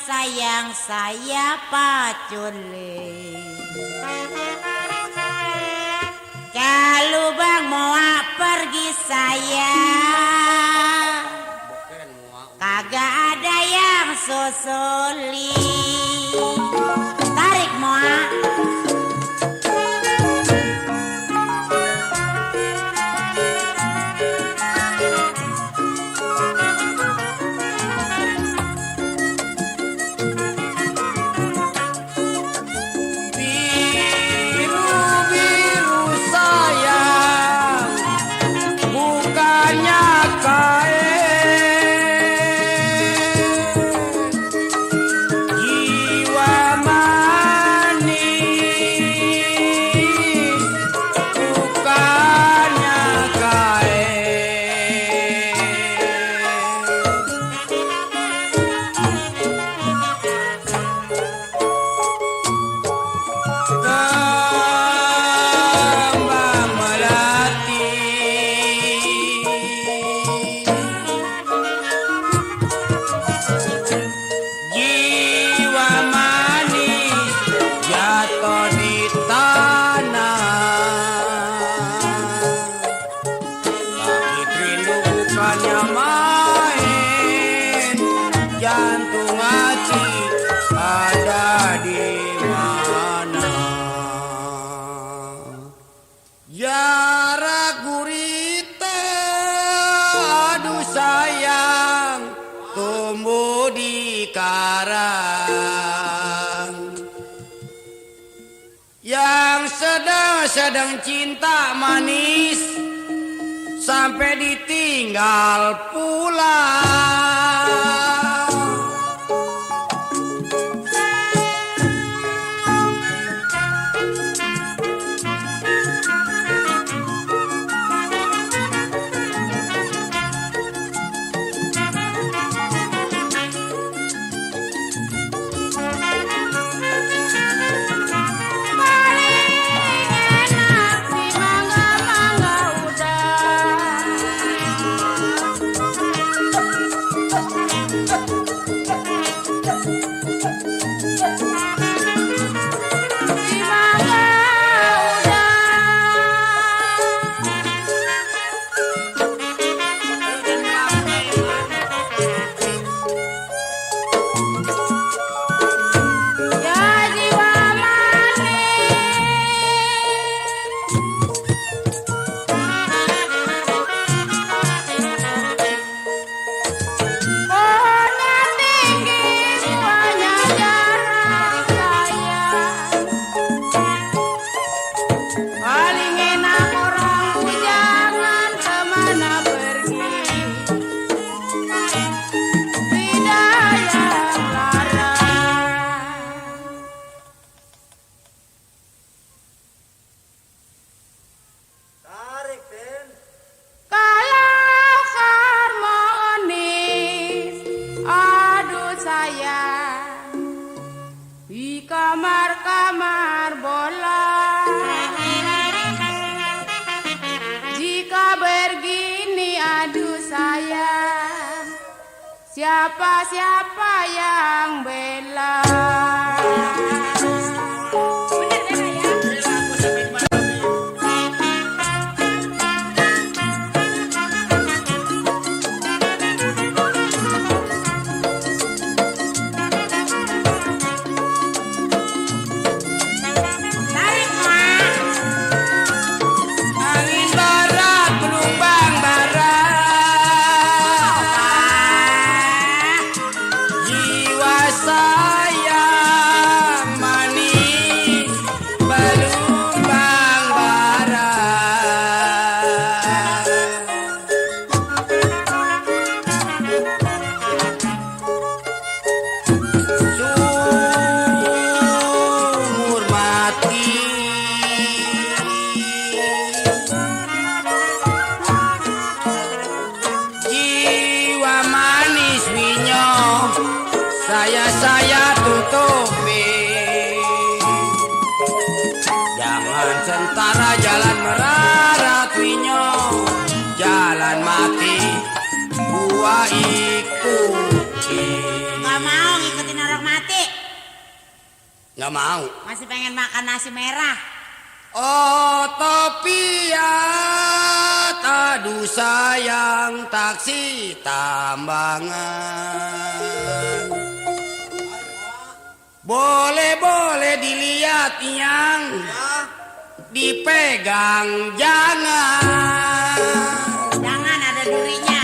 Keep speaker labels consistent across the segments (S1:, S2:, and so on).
S1: Sayang saya pacule. Kalau bang mau pergi saya, kagak ada yang susuli. Tarik moa.
S2: Jarak gurita, aduh sayang, tumbuh di karang. Yang sedang cinta manis, sampai ditinggal pulang.
S3: Kamar-kamar bola, jika begini aduh sayang, siapa-siapa yang bela. Bener ya?
S2: jalan sentara jalan merarat winyo jalan mati gua ikuti.
S1: Nggak mau ngikutin orang mati.
S2: Nggak mau.
S1: Masih pengen makan nasi merah.
S2: Oh Topia, aduh sayang taksi tambangan. Boleh dilihat yang dipegang jangan.
S1: Jangan ada durinya.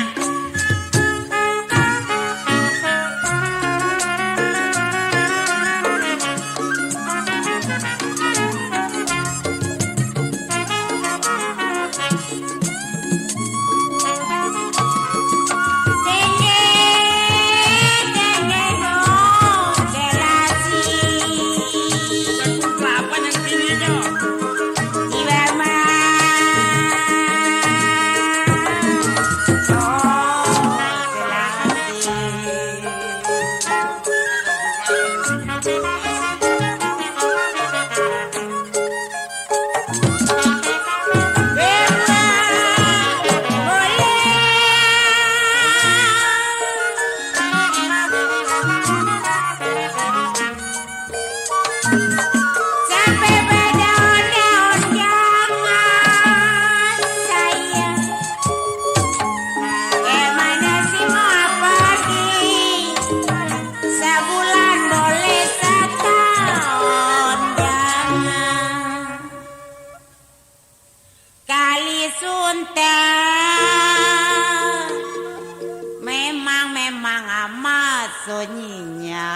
S1: Memang amat sunyinya.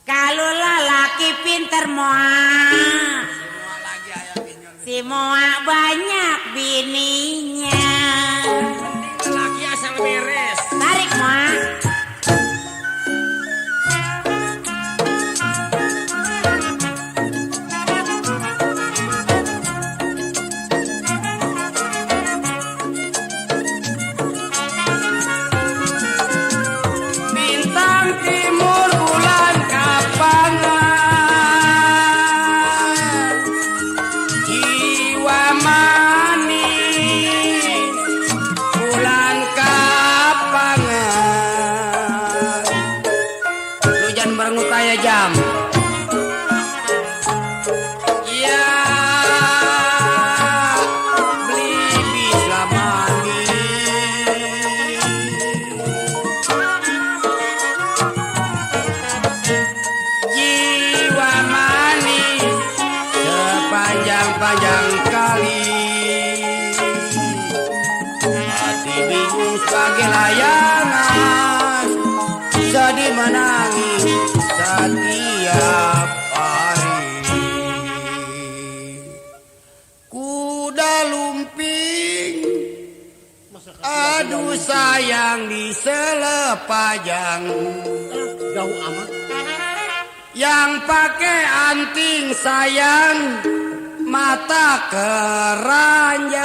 S1: Kalau lelaki pinter si moa banyak bininya.
S2: Lelaki asal beres.
S1: Tarik moa.
S2: Jam ya beli bisa mandi jiwa manis sepanjang kali hati bingung sebagai layangan sedih menangis setiap hari. Kuda lumping aduh sayang di selepajang jauh amat yang pakai anting sayang mata keranjang.